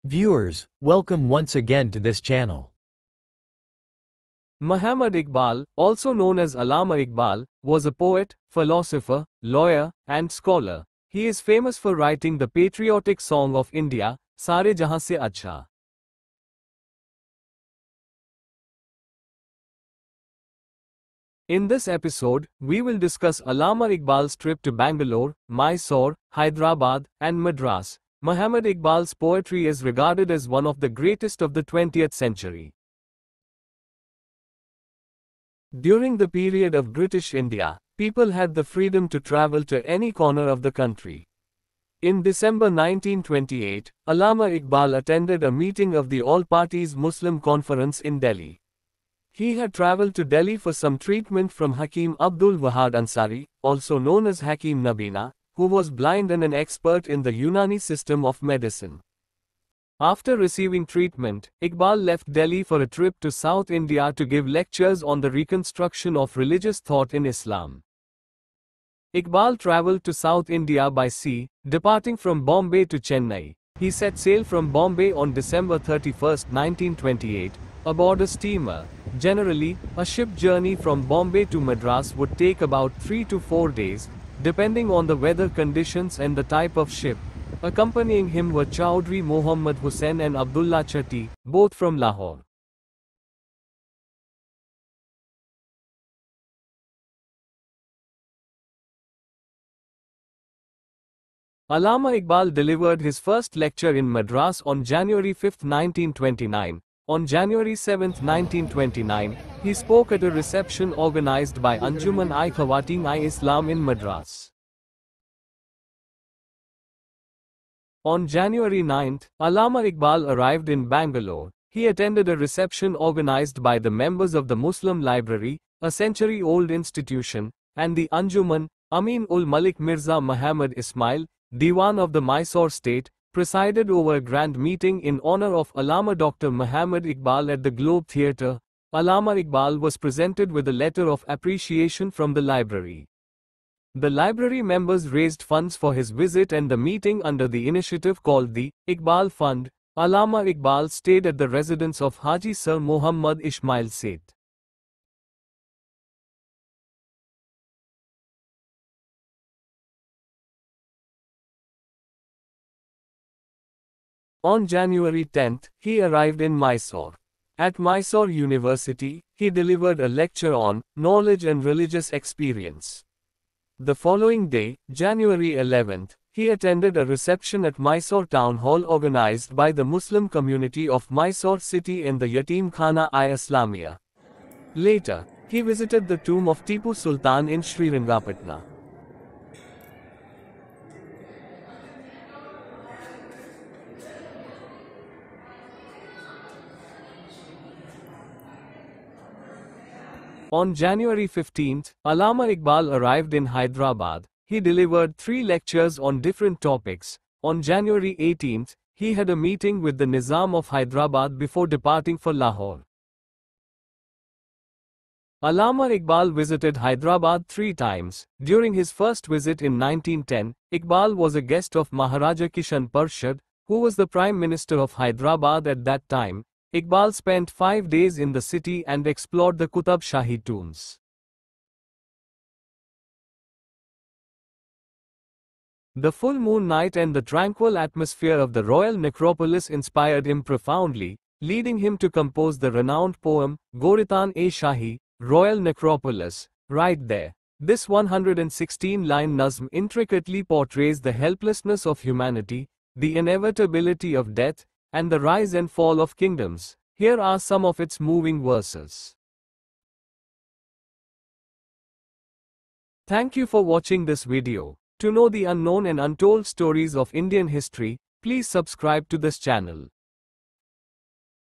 Viewers, welcome once again to this channel. Muhammad Iqbal, also known as Allama Iqbal, was a poet, philosopher, lawyer, and scholar. He is famous for writing the patriotic song of India, Sare Jahan Se Acha. In this episode, we will discuss Allama Iqbal's trip to Bangalore, Mysore, Hyderabad, and Madras. Muhammad Iqbal's poetry is regarded as one of the greatest of the 20th century. During the period of British India, people had the freedom to travel to any corner of the country. In December 1928, Allama Iqbal attended a meeting of the All Parties Muslim Conference in Delhi. He had traveled to Delhi for some treatment from Hakim Abdul Wahad Ansari, also known as Hakim Nabina, who was blind and an expert in the Unani system of medicine. After receiving treatment, Iqbal left Delhi for a trip to South India to give lectures on the reconstruction of religious thought in Islam. Iqbal traveled to South India by sea, departing from Bombay to Chennai. He set sail from Bombay on December 31, 1928, aboard a steamer. Generally, a ship journey from Bombay to Madras would take about 3 to 4 days, depending on the weather conditions and the type of ship. Accompanying him were Chaudhry Mohammad Hussain and Abdullah Chatti, both from Lahore. Allama Iqbal delivered his first lecture in Madras on January 5, 1929. On January 7, 1929, he spoke at a reception organized by Anjuman-i-Khawateen-i-Islam in Madras. On January 9, Allama Iqbal arrived in Bangalore. He attended a reception organized by the members of the Muslim Library, a century-old institution, and the Anjuman. Amin-ul-Malik Mirza Muhammad Ismail, Diwan of the Mysore state, presided over a grand meeting in honor of Allama Dr. Muhammad Iqbal at the Globe Theatre. Allama Iqbal was presented with a letter of appreciation from the library. The library members raised funds for his visit and the meeting under the initiative called the Iqbal Fund. Allama Iqbal stayed at the residence of Haji Sir Muhammad Ismail Seth. On January 10, he arrived in Mysore. At Mysore University, he delivered a lecture on knowledge and religious experience. The following day, January 11, he attended a reception at Mysore Town Hall organized by the Muslim community of Mysore city and the Yatim Khana-i-Islamia. Later, he visited the tomb of Tipu Sultan in Srirangapatna. On January 15, Allama Iqbal arrived in Hyderabad. He delivered 3 lectures on different topics. On January 18, he had a meeting with the Nizam of Hyderabad before departing for Lahore. Allama Iqbal visited Hyderabad 3 times. During his first visit in 1910, Iqbal was a guest of Maharaja Kishan Parshad, who was the Prime Minister of Hyderabad at that time. Iqbal spent 5 days in the city and explored the Qutub Shahi tombs. The full moon night and the tranquil atmosphere of the royal necropolis inspired him profoundly, leading him to compose the renowned poem, Goristan-e-Shahi, Royal Necropolis, right there. This 116-line nazm intricately portrays the helplessness of humanity, the inevitability of death, and the rise and fall of kingdoms. Here are some of its moving verses. Thank you for watching this video. To know the unknown and untold stories of Indian history, please subscribe to this channel.